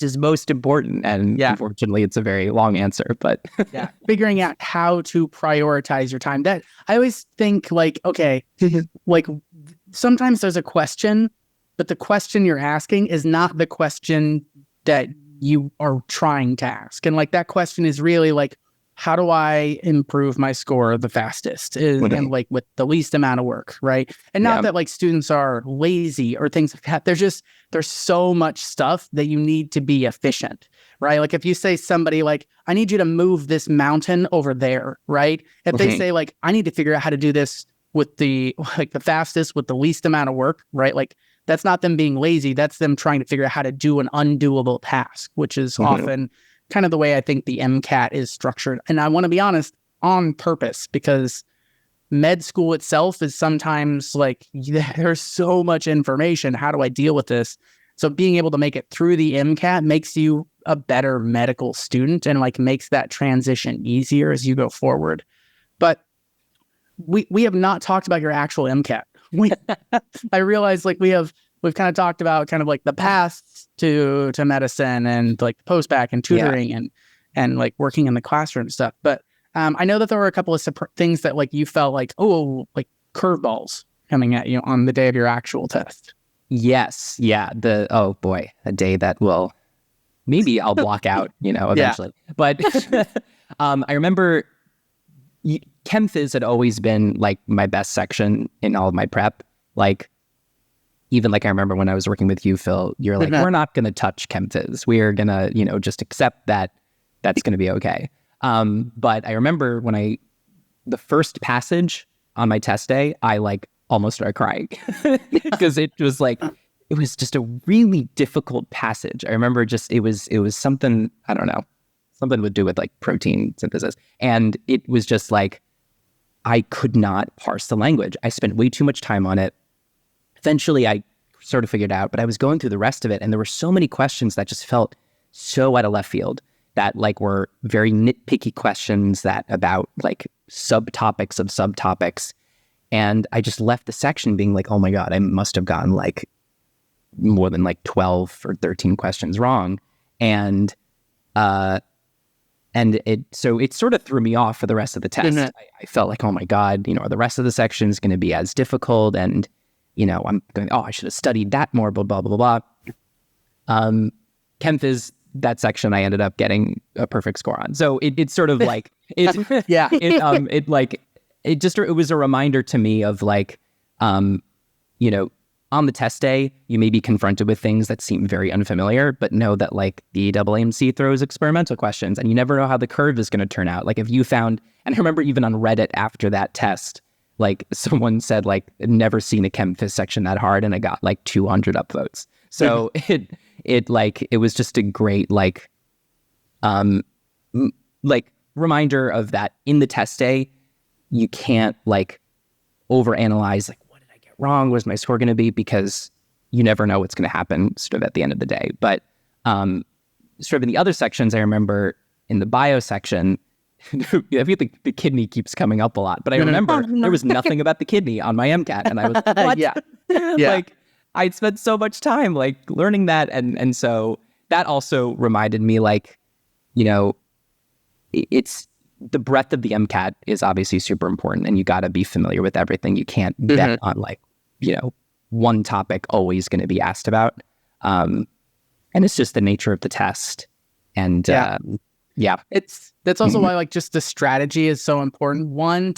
[SPEAKER 4] is most important? And unfortunately, it's a very long answer, but
[SPEAKER 3] figuring out how to prioritize your time. That I always think, like, okay, like sometimes there's a question, but the question you're asking is not the question that you are trying to ask. And like that question is really like, how do I improve my score the fastest and like with the least amount of work, right? And not that like students are lazy or things like that. There's so much stuff that you need to be efficient, right? Like if you say somebody like, I need you to move this mountain over there, right? If they say like, I need to figure out how to do this with the fastest with the least amount of work, right? Like that's not them being lazy. That's them trying to figure out how to do an undoable task, which is often kind of the way I think the MCAT is structured. And I want to be honest, on purpose, because med school itself is sometimes like, there's so much information. How do I deal with this? So being able to make it through the MCAT makes you a better medical student and like makes that transition easier as you go forward. But we have not talked about your actual MCAT. I realize like we've kind of talked about kind of like the paths to medicine and like post-bac and tutoring and like working in the classroom and stuff. But I know that there were a couple of things that like you felt like, oh, like curveballs coming at you on the day of your actual test.
[SPEAKER 4] Yes. Yeah. Oh boy, a day that will maybe I'll block out, eventually. But I remember Chem Phys had always been like my best section in all of my prep. Like, even like I remember when I was working with you, Phil, you're like, we're not going to touch Chem Phys. We're going to, just accept that that's going to be okay. But I remember when the first passage on my test day, I like almost started crying because it was just a really difficult passage. I remember it was something, I don't know, something to do with like protein synthesis. And it was just like, I could not parse the language. I spent way too much time on it. Eventually, I sort of figured out, but I was going through the rest of it, and there were so many questions that just felt so out of left field that like were very nitpicky questions that about like subtopics of subtopics. And I just left the section being like, oh my God, I must have gotten like more than like 12 or 13 questions wrong. And And it sort of threw me off for the rest of the test. I felt like, oh my God, are the rest of the sections going to be as difficult? And, I'm going, I should have studied that more, blah, blah, blah, blah. Chem Phys, that section I ended up getting a perfect score on. So it's sort of like, it was a reminder to me of like, on the test day, you may be confronted with things that seem very unfamiliar, but know that like the AAMC throws experimental questions and you never know how the curve is going to turn out. Like if you found, and I remember even on Reddit after that test, like someone said like, never seen a Chem Phys section that hard, and I got like 200 upvotes. So it was just a great like reminder of that in the test day, you can't like overanalyze like, wrong, what's my score going to be, because you never know what's going to happen sort of at the end of the day. But sort of in the other sections, I remember in the bio section, I think the kidney keeps coming up a lot, but I remember there was nothing about the kidney on my MCAT, and I was what? Yeah. Like I'd spent so much time like learning that, and so that also reminded me like, it's the breadth of the MCAT is obviously super important, and you got to be familiar with everything. You can't bet on like, one topic always going to be asked about. And it's just the nature of the test. And
[SPEAKER 3] that's also why like just the strategy is so important. One,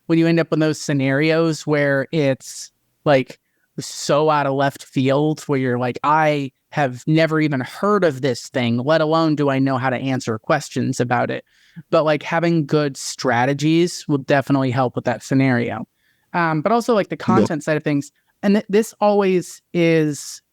[SPEAKER 3] when you end up in those scenarios where it's like so out of left field, where you're like, I have never even heard of this thing, let alone do I know how to answer questions about it. But like having good strategies will definitely help with that scenario. But also like the content side of things. And this always is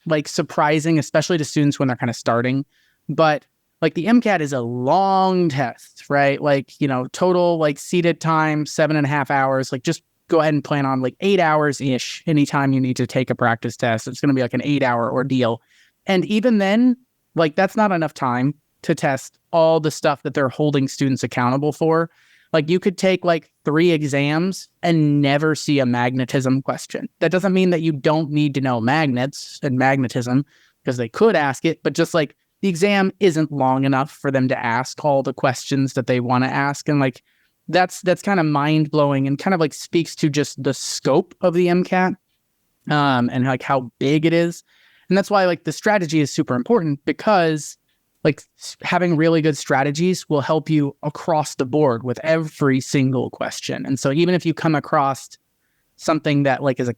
[SPEAKER 3] like surprising, especially to students when they're kind of starting. But like the MCAT is a long test, right? Like, total like seated time, 7.5 hours. Like just go ahead and plan on like 8 hours-ish anytime you need to take a practice test. It's going to be like an 8-hour ordeal. And even then, like that's not enough time to test all the stuff that they're holding students accountable for. Like you could take like 3 exams and never see a magnetism question. That doesn't mean that you don't need to know magnets and magnetism, because they could ask it, but just like the exam isn't long enough for them to ask all the questions that they want to ask. And like that's kind of mind blowing and kind of like speaks to just the scope of the MCAT and like how big it is. And that's why like the strategy is super important, because like having really good strategies will help you across the board with every single question. And so even if you come across something that like is a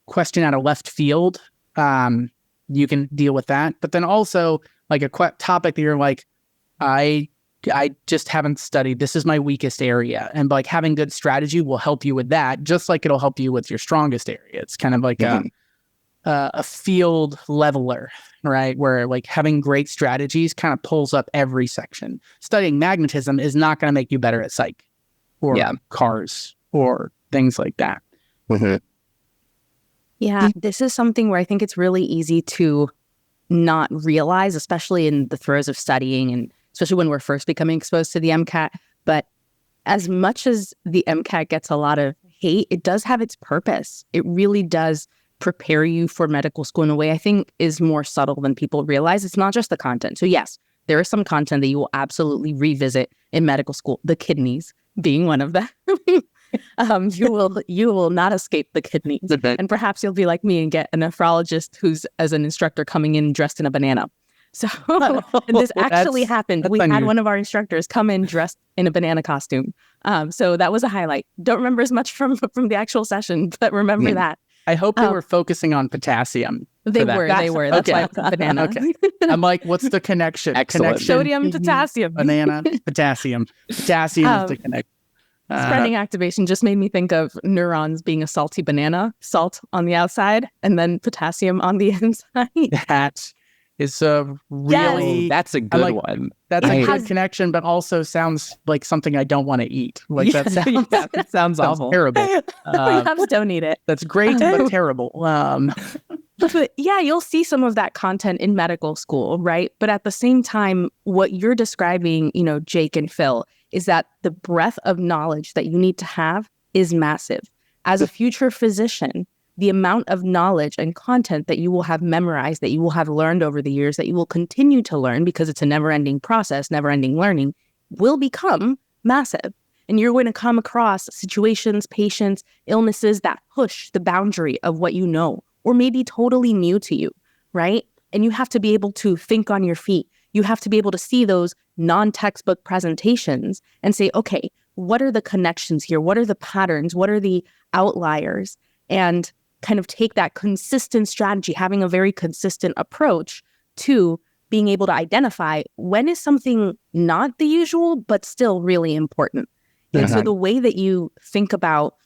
[SPEAKER 3] question out of left field, you can deal with that. But then also like a topic that you're like, I just haven't studied. This is my weakest area. And like having good strategy will help you with that, just like it'll help you with your strongest area. It's kind of like a field leveler, right? Where like having great strategies kind of pulls up every section. Studying magnetism is not going to make you better at psych or cars or things like that.
[SPEAKER 2] Yeah, this is something where I think it's really easy to not realize, especially in the throes of studying and especially when we're first becoming exposed to the MCAT. But as much as the MCAT gets a lot of hate, it does have its purpose. It really does prepare you for medical school in a way I think is more subtle than people realize. It's not just the content. So yes, there is some content that you will absolutely revisit in medical school, the kidneys being one of them. You will not escape the kidneys. And perhaps you'll be like me and get a nephrologist who's as an instructor coming in dressed in a banana. So and this actually happened. We had one of our instructors come in dressed in a banana costume. So that was a highlight. Don't remember as much from the actual session, but remember that.
[SPEAKER 3] I hope they were focusing on potassium.
[SPEAKER 2] They were. That's why it's banana.
[SPEAKER 3] Okay. I'm like, what's the connection?
[SPEAKER 4] Excellent.
[SPEAKER 2] Sodium, potassium.
[SPEAKER 3] Banana, potassium. Potassium is the connection.
[SPEAKER 2] Spreading activation just made me think of neurons being a salty banana, salt on the outside, and then potassium on the inside.
[SPEAKER 3] That is a really...
[SPEAKER 4] Yes. That's a good one.
[SPEAKER 3] That's a good connection, but also sounds like something I don't want to eat. Like that sounds,
[SPEAKER 4] that sounds awful.
[SPEAKER 3] Terrible.
[SPEAKER 2] Perhaps don't eat it.
[SPEAKER 3] That's great, but terrible.
[SPEAKER 2] But yeah, you'll see some of that content in medical school, right? But at the same time, what you're describing, Jake and Phil, is that the breadth of knowledge that you need to have is massive. As a future physician, the amount of knowledge and content that you will have memorized, that you will have learned over the years, that you will continue to learn because it's a never-ending process, never-ending learning, will become massive. And you're going to come across situations, patients, illnesses that push the boundary of what you know, or maybe totally new to you, right? And you have to be able to think on your feet. You have to be able to see those non-textbook presentations and say, okay, what are the connections here? What are the patterns? What are the outliers? And kind of take that consistent strategy, having a very consistent approach to being able to identify when is something not the usual, but still really important. And so the way that you think about,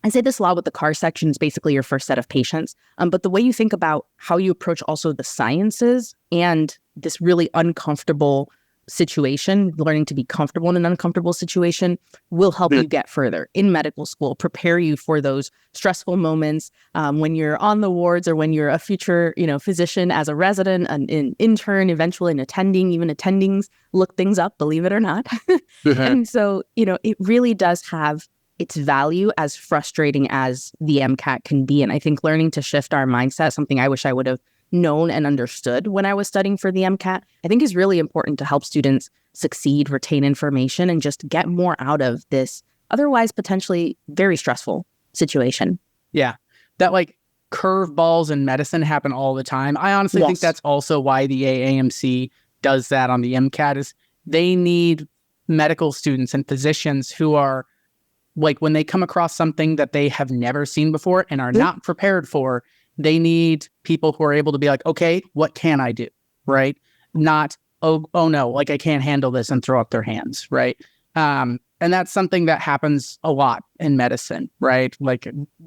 [SPEAKER 2] I say this a lot with the car section, is basically your first set of patients. But the way you think about how you approach also the sciences and this really uncomfortable situation, learning to be comfortable in an uncomfortable situation, will help you get further in medical school, prepare you for those stressful moments when you're on the wards, or when you're a future, physician as a resident, an intern, eventually an attending, even attendings look things up, believe it or not. And so, it really does have its value, as frustrating as the MCAT can be. And I think learning to shift our mindset, something I wish I would have known and understood when I was studying for the MCAT, I think is really important to help students succeed, retain information, and just get more out of this otherwise potentially very stressful situation.
[SPEAKER 3] Yeah. That curveballs in medicine happen all the time. I honestly think that's also why the AAMC does that on the MCAT, is they need medical students and physicians who are when they come across something that they have never seen before and are not prepared for, they need people who are able to be like, okay, what can I do? Right? Not, oh no, I can't handle this, and throw up their hands. Right. And that's something that happens a lot in medicine, right?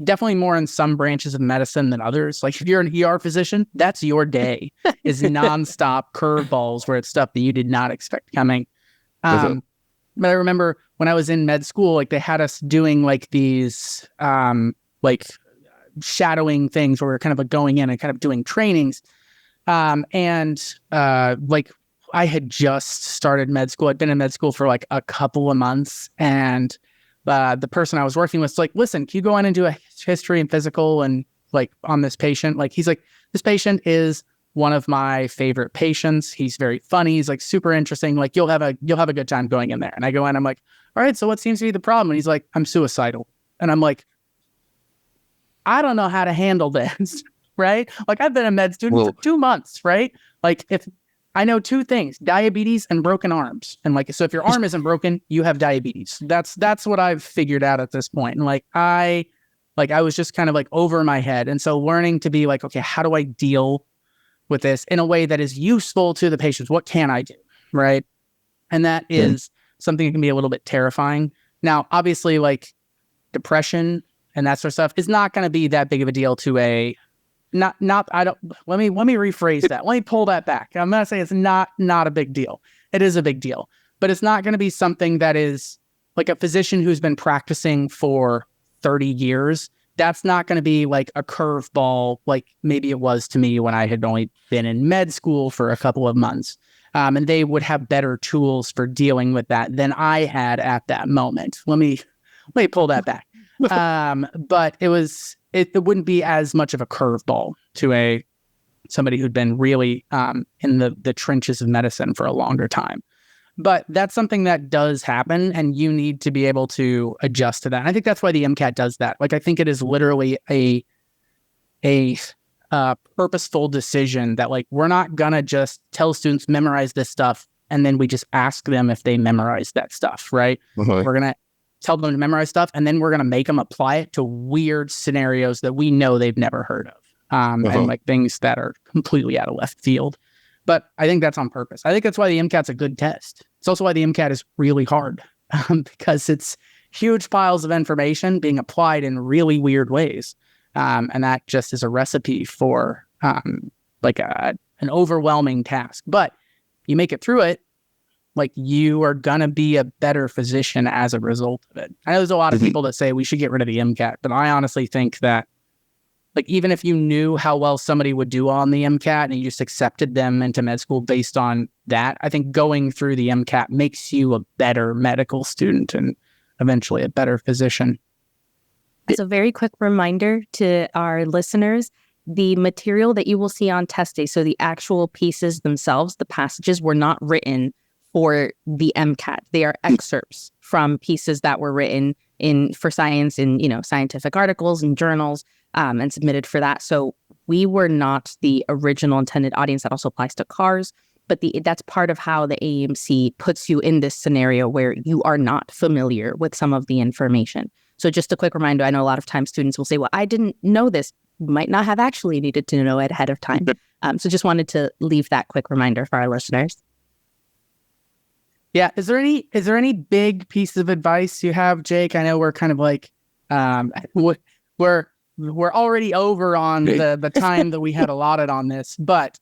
[SPEAKER 3] Definitely more in some branches of medicine than others. If you're an ER physician, that's your day, is nonstop curveballs where it's stuff that you did not expect coming. But I remember when I was in med school, they had us doing these shadowing things where we were kind of going in and kind of doing trainings. I had just started med school. I'd been in med school for a couple of months. And the person I was working with was like, listen, can you go in and do a history and physical and on this patient? He's like, this patient is one of my favorite patients. He's very funny. He's super interesting. You'll have a good time going in there. And I go in, I'm like, all right, so what seems to be the problem? And he's like, I'm suicidal. And I'm like, I don't know how to handle this, right? I've been a med student for 2 months, right? If I know two things, diabetes and broken arms. And so if your arm isn't broken, you have diabetes. That's what I've figured out at this point. And I was just kind of over my head. And so learning to be okay, how do I deal with this in a way that is useful to the patients? What can I do? Right. And that is something that can be a little bit terrifying. Now, obviously, depression and that sort of stuff is not going to be that big of a deal to let me rephrase that. Let me pull that back. I'm going to say it's not a big deal. It is a big deal, but it's not going to be something that is a physician who's been practicing for 30 years. That's not going to be a curveball maybe it was to me when I had only been in med school for a couple of months. And they would have better tools for dealing with that than I had at that moment. Let me pull that back. But it wouldn't be as much of a curveball to somebody who'd been really in the trenches of medicine for a longer time. But that's something that does happen, and you need to be able to adjust to that. And I think that's why the MCAT does that. I think it is literally a purposeful decision that we're not gonna just tell students memorize this stuff and then we just ask them if they memorize that stuff, right? We're gonna tell them to memorize stuff, and then we're gonna make them apply it to weird scenarios that we know they've never heard of, and things that are completely out of left field. But I think that's on purpose. I think that's why the MCAT's a good test. It's also why the MCAT is really hard, because it's huge piles of information being applied in really weird ways. And that just is a recipe for an overwhelming task. But you make it through it, you are going to be a better physician as a result of it. I know there's a lot of people that say we should get rid of the MCAT, but I honestly think that even if you knew how well somebody would do on the MCAT and you just accepted them into med school based on that, I think going through the MCAT makes you a better medical student and eventually a better physician.
[SPEAKER 2] As a very quick reminder to our listeners, the material that you will see on test day, so the actual pieces themselves, the passages were not written for the MCAT. They are excerpts from pieces that were written for science in, scientific articles and journals, and submitted for that. So we were not the original intended audience. That also applies to cars, but that's part of how the AEMC puts you in this scenario where you are not familiar with some of the information. So just a quick reminder, I know a lot of times students will say, well, I didn't know this. You might not have actually needed to know it ahead of time. So just wanted to leave that quick reminder for our listeners.
[SPEAKER 3] Yeah. Is there any big piece of advice you have, Jake? I know we're kind of like, we're already over on the time that we had allotted on this, but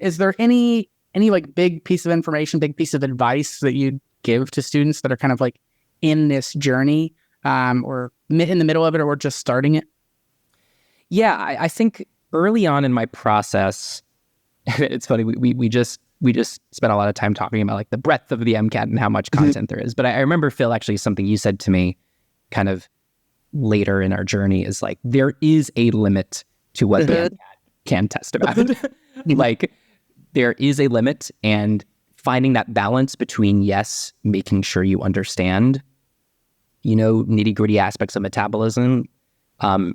[SPEAKER 3] is there any like big piece of information, big piece of advice that you'd give to students that are kind of like in this journey, or in the middle of it, or just starting it?
[SPEAKER 4] Yeah, I think early on in my process, it's funny, we just spent a lot of time talking about like the breadth of the MCAT and how much content there is. But I remember, Phil, actually something you said to me kind of later in our journey is like, there is a limit to what the MCAT can test about. Like, there is a limit, and finding that balance between, yes, making sure you understand, nitty gritty aspects of metabolism,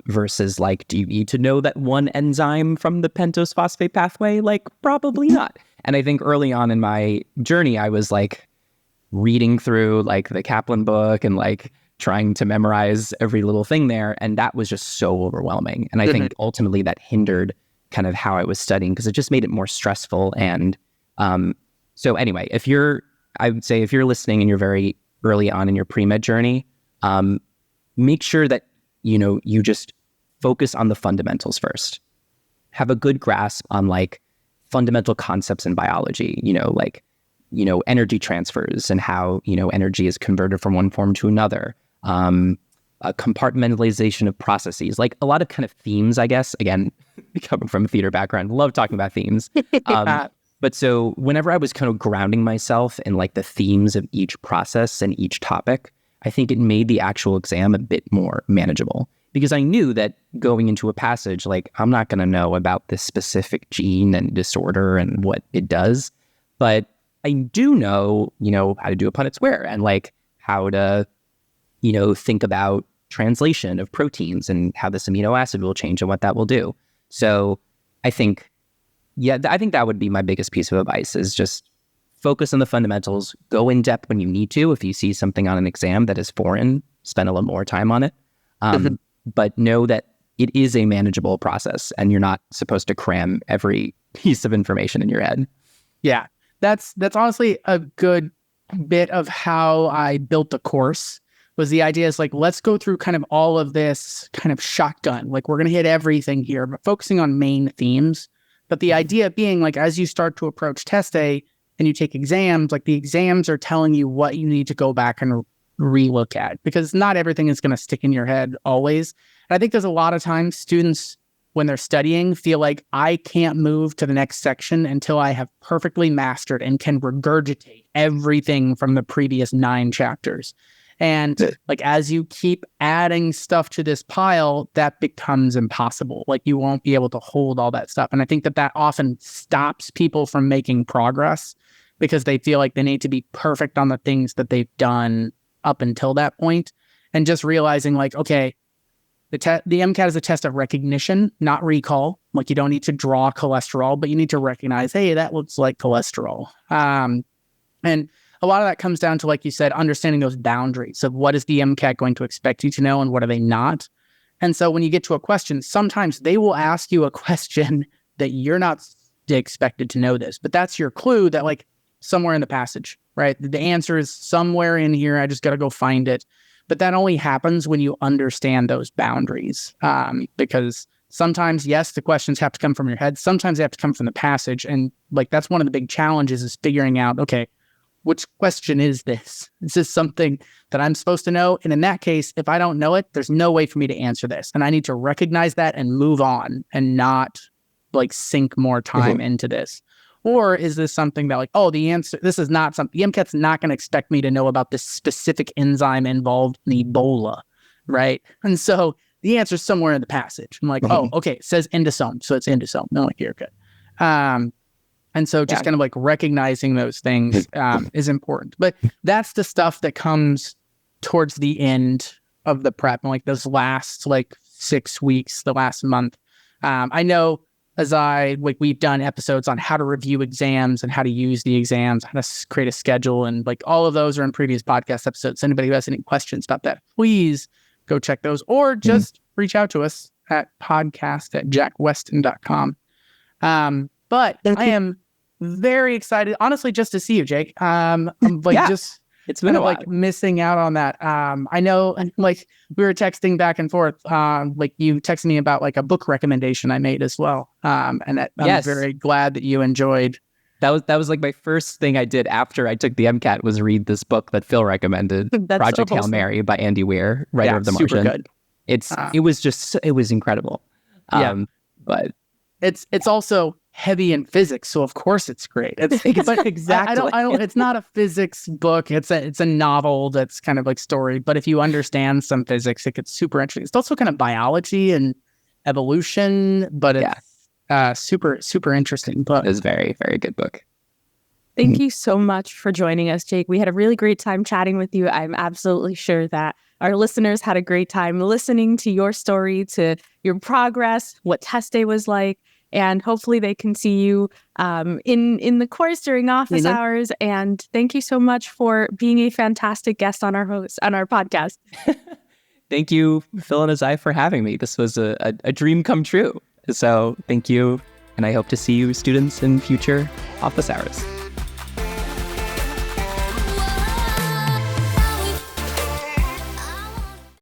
[SPEAKER 4] versus like, do you need to know that one enzyme from the pentose phosphate pathway? Like, probably not. And I think early on in my journey, I was like reading through like the Kaplan book and like trying to memorize every little thing there. And that was just so overwhelming. And I think ultimately that hindered kind of how I was studying, because it just made it more stressful. And so anyway, I would say if you're listening and you're very early on in your pre-med journey, make sure that, you just focus on the fundamentals first. Have a good grasp on like fundamental concepts in biology, energy transfers and how, energy is converted from one form to another. A compartmentalization of processes, like a lot of kind of themes, I guess. Again, coming from a theater background, love talking about themes. But so whenever I was kind of grounding myself in like the themes of each process and each topic, I think it made the actual exam a bit more manageable, because I knew that going into a passage, like I'm not going to know about this specific gene and disorder and what it does, but I do know, how to do a Punnett square and like how to, think about translation of proteins and how this amino acid will change and what that will do. So I think that would be my biggest piece of advice, is just focus on the fundamentals, go in depth when you need to. If you see something on an exam that is foreign, spend a little more time on it. But know that it is a manageable process and you're not supposed to cram every piece of information in your head.
[SPEAKER 3] Yeah, that's honestly a good bit of how I built the course. Was the idea is like, let's go through kind of all of this kind of shotgun. Like, we're going to hit everything here, but focusing on main themes. But the idea being like, as you start to approach test day and you take exams, like the exams are telling you what you need to go back and relook at, because not everything is going to stick in your head always. And I think there's a lot of times students, when they're studying, feel like I can't move to the next section until I have perfectly mastered and can regurgitate everything from the previous 9 chapters. And like, as you keep adding stuff to this pile, that becomes impossible. Like, you won't be able to hold all that stuff. And I think that often stops people from making progress, because they feel like they need to be perfect on the things that they've done up until that point. And just realizing like, okay, the MCAT is a test of recognition, not recall. Like, you don't need to draw cholesterol, but you need to recognize, hey, that looks like cholesterol. And a lot of that comes down to, like you said, understanding those boundaries of what is the MCAT going to expect you to know and what are they not. And so when you get to a question, sometimes they will ask you a question that you're not expected to know this, but that's your clue that like somewhere in the passage, right? The answer is somewhere in here. I just got to go find it. But that only happens when you understand those boundaries, because sometimes, yes, the questions have to come from your head. Sometimes they have to come from the passage. And like, that's one of the big challenges, is figuring out, okay, which question is this? Is this something that I'm supposed to know? And in that case, if I don't know it, there's no way for me to answer this. And I need to recognize that and move on and not like sink more time into this. Or is this something that like, oh, the answer, this is not something, the MCAT's not going to expect me to know about this specific enzyme involved in Ebola, right? And so the answer's somewhere in the passage. I'm like, oh, okay, it says endosome, so it's endosome. No, like, you're good. And so just kind of like recognizing those things is important. But that's the stuff that comes towards the end of the prep, and like those last like 6 weeks, the last month. I know like we've done episodes on how to review exams and how to use the exams, how to create a schedule, and like all of those are in previous podcast episodes. Anybody who has any questions about that, please go check those, or just reach out to us at podcast@jackwestin.com. But I am very excited, honestly, just to see you, Jake. I'm like it's been like missing out on that. I know, like we were texting back and forth. Like you texted me about like a book recommendation I made as well. And that, I'm very glad that you enjoyed.
[SPEAKER 4] That was like my first thing I did after I took the MCAT was read this book that Phil recommended, Project Hail Mary by Andy Weir, writer of The Martian.
[SPEAKER 3] Super good.
[SPEAKER 4] It was incredible. But
[SPEAKER 3] it's also heavy in physics, so of course it's great. But
[SPEAKER 4] exactly.
[SPEAKER 3] I don't. It's not a physics book. It's a novel that's kind of like story. But if you understand some physics, it gets super interesting. It's also kind of biology and evolution, but it's super interesting book.
[SPEAKER 4] It's a very, very good book.
[SPEAKER 2] Thank you so much for joining us, Jake. We had a really great time chatting with you. I'm absolutely sure that our listeners had a great time listening to your story, to your progress, what test day was like, and hopefully they can see you in the course during office hours. And thank you so much for being a fantastic guest on our podcast.
[SPEAKER 4] Thank you, Phill and Azaii, for having me. This was a dream come true. So thank you. And I hope to see you students in future office hours.